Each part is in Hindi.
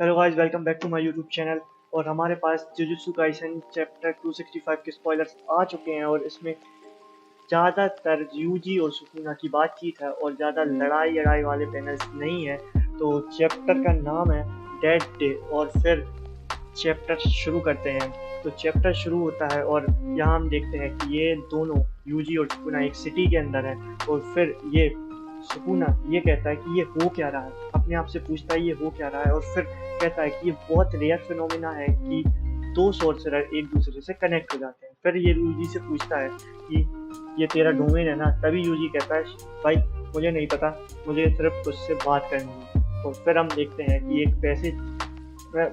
Hello guys, welcome back to my YouTube channel. और हमारे पास जुजुत्सु काइसन चैप्टर 265 के स्पॉयलर्स आ चुके हैं और इसमें ज़्यादातर यूजी और सुकुना की बातचीत है और ज़्यादा लड़ाई वाले पैनल्स नहीं है। तो चैप्टर का नाम है डेड डे और फिर चैप्टर शुरू करते हैं। तो चैप्टर शुरू होता है और यहाँ हम देखते हैं कि ये दोनों यूजी और सुकुना एक सिटी के अंदर है। और फिर ये सुकुना ये कहता है कि ये हो क्या रहा है, अपने आप से पूछता है ये हो क्या रहा है। और फिर कहता है कि ये बहुत रेयर फिनोमिना है कि दो सोर्सरर एक दूसरे से कनेक्ट हो जाते हैं। फिर ये यूजी से पूछता है कि ये तेरा डोमेन है ना। तभी यूजी कहता है भाई मुझे नहीं पता, मुझे सिर्फ तुझसे बात करनी है। और फिर हम देखते हैं कि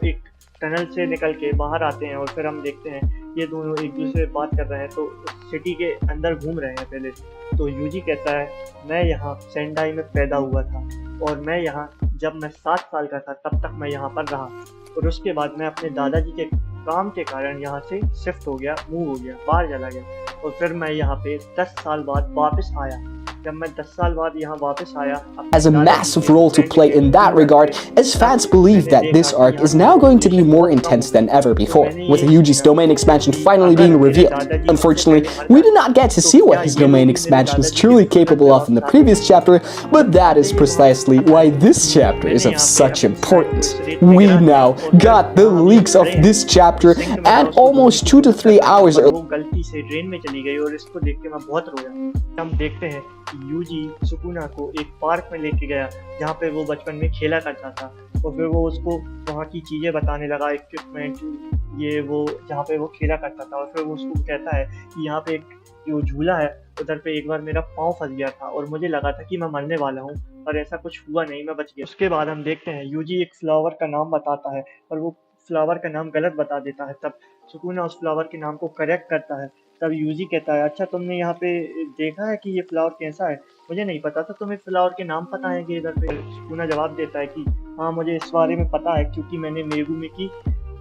एक टनल से निकल के बाहर आते हैं और फिर हम देखते हैं ये दोनों एक दूसरे से बात कर रहे हैं। तो सिटी के अंदर घूम रहे हैं पहले। तो यूजी कहता है मैं यहाँ सेंडाई में पैदा हुआ था और मैं यहाँ जब मैं 7 साल का था तब तक मैं यहाँ पर रहा। और उसके बाद मैं अपने दादाजी के काम के कारण यहाँ से शिफ्ट हो गया, मूव हो गया, बाहर चला गया। और फिर मैं यहाँ पे 10 साल बाद वापस आया। जब मैं 10 साल बाद यहाँ वापस आया, has a massive role to play in that regard, as fans believe that this arc is now going to be more intense than ever before, with Yuji's domain expansion finally being revealed. Unfortunately, we did not get to see what his domain expansion is truly capable of in the previous chapter, but that is precisely why this chapter is of such importance. We now got the leaks of this chapter, and almost 2 to 3 hours early. गलती से ड्रेन में चली गई और इसको देख के मैं बहुत रोया। हम देखते हैं कि यूजी सुकुना को एक पार्क में लेके गया जहाँ पे वो बचपन में खेला करता था। और फिर वो उसको वहाँ की चीज़ें बताने लगा, इक्विपमेंट ये वो जहाँ पे वो खेला करता था। और फिर वो उसको कहता है कि यहाँ पे एक जो झूला है उधर पे एक बार मेरा पाँव फंस गया था और मुझे लगा था कि मैं मरने वाला हूँ, पर ऐसा कुछ हुआ नहीं, मैं बच गया। उसके बाद हम देखते हैं यूजी एक फ्लावर का नाम बताता है और वो फ्लावर का नाम गलत बता देता है। तब सुकुना उस फ्लावर के नाम को करेक्ट करता है। तब यूजी कहता है अच्छा तुमने यहाँ पे देखा है कि ये फ्लावर कैसा है, मुझे नहीं पता था तुम्हें फ्लावर के नाम पता है कि इधर पे। सुकुना जवाब देता है कि हाँ मुझे इस बारे में पता है क्योंकि मैंने मेगुमी की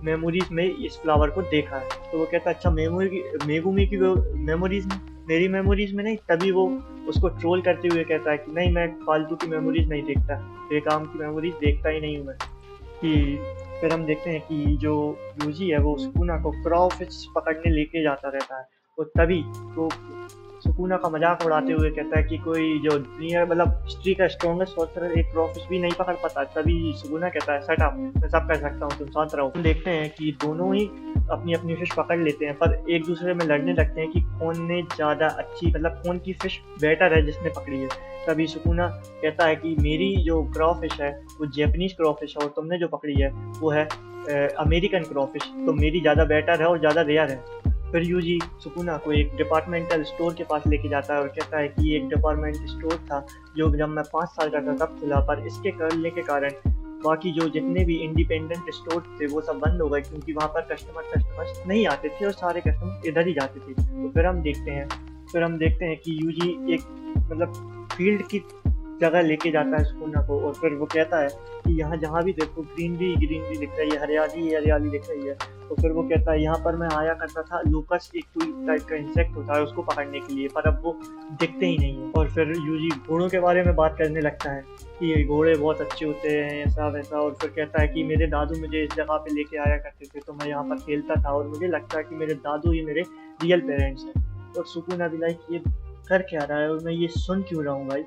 मेमोरीज में इस फ्लावर को देखा है। तो वो कहता है अच्छा मेगुमी की मेमोरीज में, मेरी मेमोरीज में नहीं। तभी वो उसको ट्रोल करते हुए कहता है कि नहीं मैं फालतू की मेमोरीज नहीं देखता, बेकाम की मेमोरीज देखता ही नहीं हूँ मैं। कि फिर हम देखते हैं कि जो यूजी है वो सुकुना को क्रॉ फिश पकड़ने लेके जाता रहता है। और तभी वो सुकुना का मजाक उड़ाते हुए कहता है कि कोई जो दुनिया मतलब हिस्ट्री का स्ट्रॉन्गेस्ट सॉर्सरर एक क्रॉ फिश भी नहीं पकड़ पाता। तभी सुकुना कहता है शट अप, मैं सब कर सकता हूँ, तुम शांत रहो। हम देखते हैं कि दोनों ही अपनी अपनी फिश पकड़ लेते हैं पर एक दूसरे में लड़ने लगते हैं कि कौन ने ज़्यादा अच्छी मतलब कौन की फिश बेटर है जिसने पकड़ी है। तभी सुकुना कहता है कि मेरी जो क्रॉ फिश है वो जैपनीज क्रॉ फिश है और तुमने जो पकड़ी है वो है अमेरिकन क्रॉ फिश, तो मेरी ज़्यादा बेटर है और ज़्यादा रेयर है। फिर यूजी सुकुना को एक डिपार्टमेंटल स्टोर के पास लेके जाता है और कहता है कि एक डिपार्टमेंट स्टोर था जो जब मैं 5 साल का था तब खुला, पर इसके करने के कारण बाकी जो जितने भी इंडिपेंडेंट स्टोर थे वो सब बंद हो गए क्योंकि वहाँ पर कस्टमर्स नहीं आते थे और सारे कस्टमर इधर ही जाते थे। तो फिर हम देखते हैं कि यूजी एक मतलब फील्ड की जगह लेके जाता है सुकुना को। और फिर वो कहता है कि यहाँ जहाँ भी देखो ग्रीनरी दिख रही है, हरियाली दिख रही है। तो फिर वो कहता है यहाँ पर मैं आया करता था, लोकस एक टाइप का इंसेक्ट होता है उसको पकड़ने के लिए, पर अब वो दिखते ही नहीं है। और फिर यूजी घोड़ों के बारे में बात करने लगता है कि ये घोड़े बहुत अच्छे होते हैं ऐसा वैसा। और फिर कहता है कि मेरे दादू मुझे इस जगह पे लेके आया करते थे तो मैं यहाँ पर खेलता था और मुझे लगता है कि मेरे दादू ही मेरे रियल पेरेंट्स हैं। और सुकुना भी लाइक ये कर क्या रहा है और मैं ये सुन क्यों रहा हूँ भाई।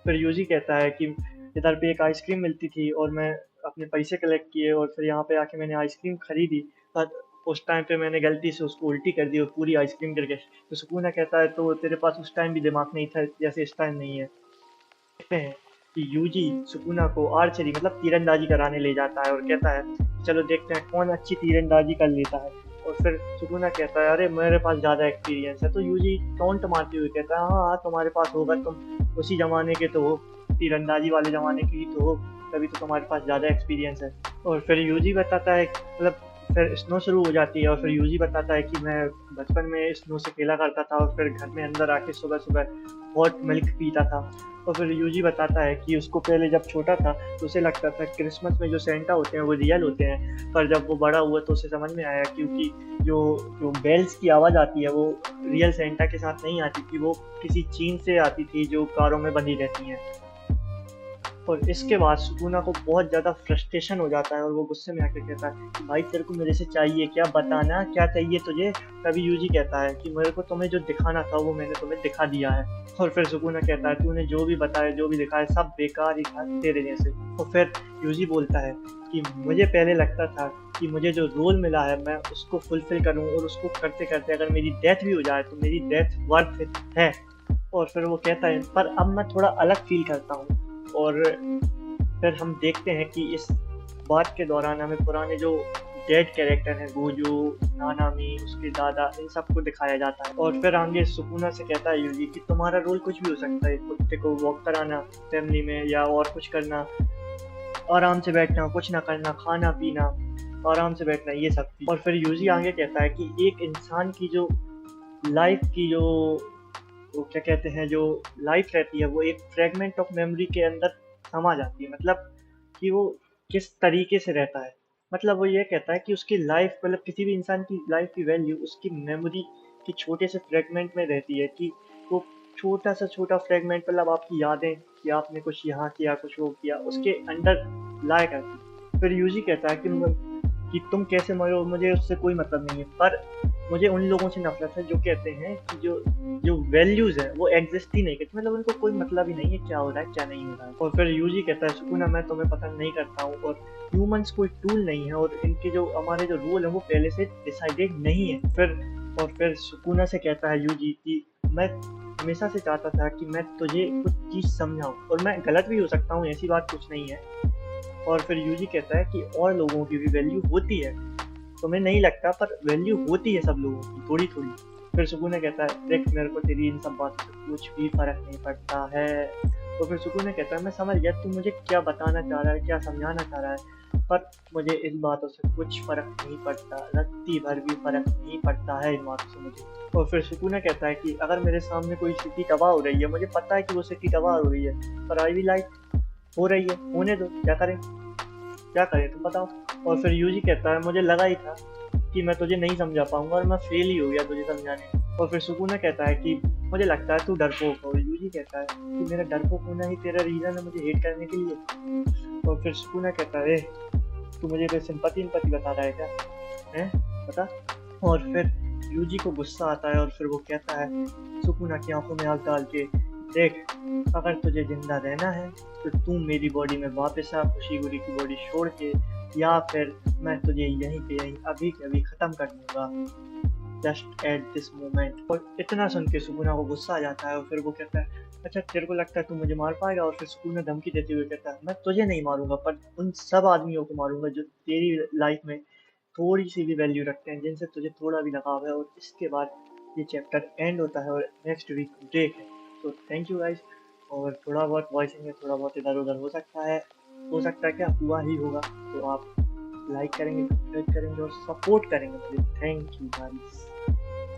फिर यूजी कहता है कि इधर पे एक आइसक्रीम मिलती थी और मैं अपने पैसे कलेक्ट किए और फिर यहाँ पे आके मैंने आइसक्रीम खरीदी, पर उस टाइम पे मैंने गलती से उसको उल्टी कर दी और पूरी आइसक्रीम गिर गई। तो सुकुना कहता है तो तेरे पास उस टाइम भी दिमाग नहीं था जैसे इस टाइम नहीं है। देखते हैं कि यूजी सुकुना को आर्चरी मतलब तीरंदाजी कराने ले जाता है और कहता है चलो देखते हैं कौन अच्छी तीरंदाजी कर लेता है। और फिर सुकुना कहता है अरे मेरे पास ज़्यादा एक्सपीरियंस है। तो यूजी टोंट मारते हुए कहता है हाँ तुम्हारे पास होगा, तुम उसी ज़माने के तो हो, तीरंदाजी वाले ज़माने के ही तो हो, तभी तो तुम्हारे पास ज़्यादा एक्सपीरियंस है। और फिर यूजी बताता है मतलब फिर स्नो शुरू हो जाती है और फिर यूजी बताता है कि मैं बचपन में स्नो से खेला करता था और फिर घर में अंदर आके सुबह सुबह हॉट मिल्क पीता था। और फिर यूजी बताता है कि उसको पहले जब छोटा था तो उसे लगता था क्रिसमस में जो सेंटा होते हैं वो रियल होते हैं, पर जब वो बड़ा हुआ तो उसे समझ में आया क्योंकि जो बेल्स की आवाज़ आती है वो रियल सेंटा के साथ नहीं आती थी, वो किसी चीन से आती थी जो कारों में बंधी रहती हैं। और इसके बाद सुकूना को बहुत ज़्यादा फ्रस्ट्रेशन हो जाता है और वो गुस्से में आकर कहता है कि भाई तेरे को मेरे से चाहिए क्या, बताना क्या चाहिए तुझे। तभी यूजी कहता है कि मेरे को तुम्हें जो दिखाना था वो मैंने तुम्हें दिखा दिया है। और फिर सुकूना कहता है तूने जो भी बताया जो भी दिखाया सब बेकार ही था तेरे जैसे। और फिर यूजी बोलता है कि मुझे पहले लगता था कि मुझे जो रोल मिला है मैं उसको फुलफिल करूं और उसको करते करते अगर मेरी डेथ भी हो जाए तो मेरी डेथ वर्थ इट है। और फिर वो कहता है पर अब मैं थोड़ा अलग फील करता हूँ। और फिर हम देखते हैं कि इस बात के दौरान हमें पुराने जो डेड कैरेक्टर हैं गोजो, नानामी, उसके दादा, इन सबको दिखाया जाता है। और फिर आगे सुकूना से कहता है यूजी कि तुम्हारा रोल कुछ भी हो सकता है, कुत्ते को वॉक कराना फैमिली में या और कुछ करना, आराम से बैठना, कुछ ना करना, खाना पीना, आराम से बैठना, ये सब। और फिर यूजी आगे कहता है कि एक इंसान की जो लाइफ की जो वो क्या कहते हैं जो लाइफ रहती है वो एक फ्रेगमेंट ऑफ मेमोरी के अंदर समा जाती है। मतलब कि वो किस तरीके से रहता है, मतलब वो ये कहता है कि उसकी लाइफ मतलब किसी भी इंसान की लाइफ की वैल्यू उसकी मेमोरी के छोटे से फ्रेगमेंट में रहती है। कि वो छोटा सा छोटा फ्रेगमेंट मतलब आपकी यादें कि आपने कुछ यहाँ किया कुछ वो किया उसके अंदर लाया करती है। फिर यूजी कहता है कि तुम कैसे मरो मुझे उससे कोई मतलब नहीं है, पर मुझे उन लोगों से नफरत है जो कहते हैं कि जो वैल्यूज है वो एग्जिस्ट ही नहीं करती, मतलब उनको कोई मतलब ही नहीं है क्या हो रहा है क्या नहीं हो रहा है। और फिर यूजी कहता है सुकूना मैं तुम्हें पसंद नहीं करता हूँ और ह्यूमंस कोई टूल नहीं है और इनके जो हमारे जो रूल है वो पहले से डिसाइडेड नहीं है। फिर सुकूना से कहता है यूजी कि मैं हमेशा से चाहता था कि मैं तुझे कुछ चीज़ समझाऊं और मैं गलत भी हो सकता हूँ, ऐसी बात कुछ नहीं है। और फिर यूजी कहता है कि और लोगों की भी वैल्यू होती है, तुम्हें नहीं लगता पर वैल्यू होती है सब लोगों की थोड़ी थोड़ी। फिर सुकूना कहता है देख मेरे को तेरी इन सब बातों से कुछ भी फर्क नहीं पड़ता है। तो फिर सुकूना कहता है मैं समझ गया तू मुझे क्या बताना चाह रहा है क्या समझाना चाह रहा है, पर मुझे इस बातों से कुछ फर्क नहीं पड़ता, रत्ती भर भी फर्क नहीं पड़ता है इन बातों से मुझे। और फिर सुकूना कहता है कि अगर मेरे सामने कोई सिटी तबाह हो रही है, मुझे पता है कि वो सिटी तबाह हो रही है, पर आई भी लाइक हो रही है, होने दो, क्या करें तुम बताओ। और फिर यूजी कहता है मुझे लगा ही था कि मैं तुझे नहीं समझा पाऊंगा और मैं फेल ही हो गया तुझे समझाने में। और फिर सुकूना कहता है कि मुझे लगता है तू डरपोक हो। यूजी कहता है कि मेरा डरपोक होना ही तेरा रीजन है मुझे हेट करने के लिए। और फिर सुकूना कहता है तू मुझे सिंपैथी बता रहा है क्या है बता। और फिर यूजी को गुस्सा आता है और फिर वो कहता है सुकूना की आंखों में आग डाल के देख अगर तुझे जिंदा रहना है तो तू मेरी बॉडी में वापस आ, खुशीगुरी की बॉडी छोड़ के, या फिर मैं तुझे यहीं पे यहीं अभी के अभी खत्म कर दूंगा जस्ट एट दिस मोमेंट। और इतना सुन के सुकूना को गुस्सा आ जाता है और फिर वो कहता है अच्छा तेरे को लगता है तू मुझे मार पाएगा। और फिर सुकूना धमकी देते हुए कहता है मैं तुझे नहीं मारूंगा पर उन सब आदमियों को मारूंगा जो तेरी लाइफ में थोड़ी सी भी वैल्यू रखते हैं, जिनसे तुझे थोड़ा भी लगाव है। और इसके बाद ये चैप्टर एंड होता है और नेक्स्ट वीक ब्रेक है। तो थैंक यू गाइस। और थोड़ा बहुत वॉइसिंग में थोड़ा बहुत इधर उधर हो सकता है क्या हुआ ही होगा, तो आप लाइक करेंगे, सब्सक्राइब करेंगे और सपोर्ट करेंगे मुझे। Thank you guys.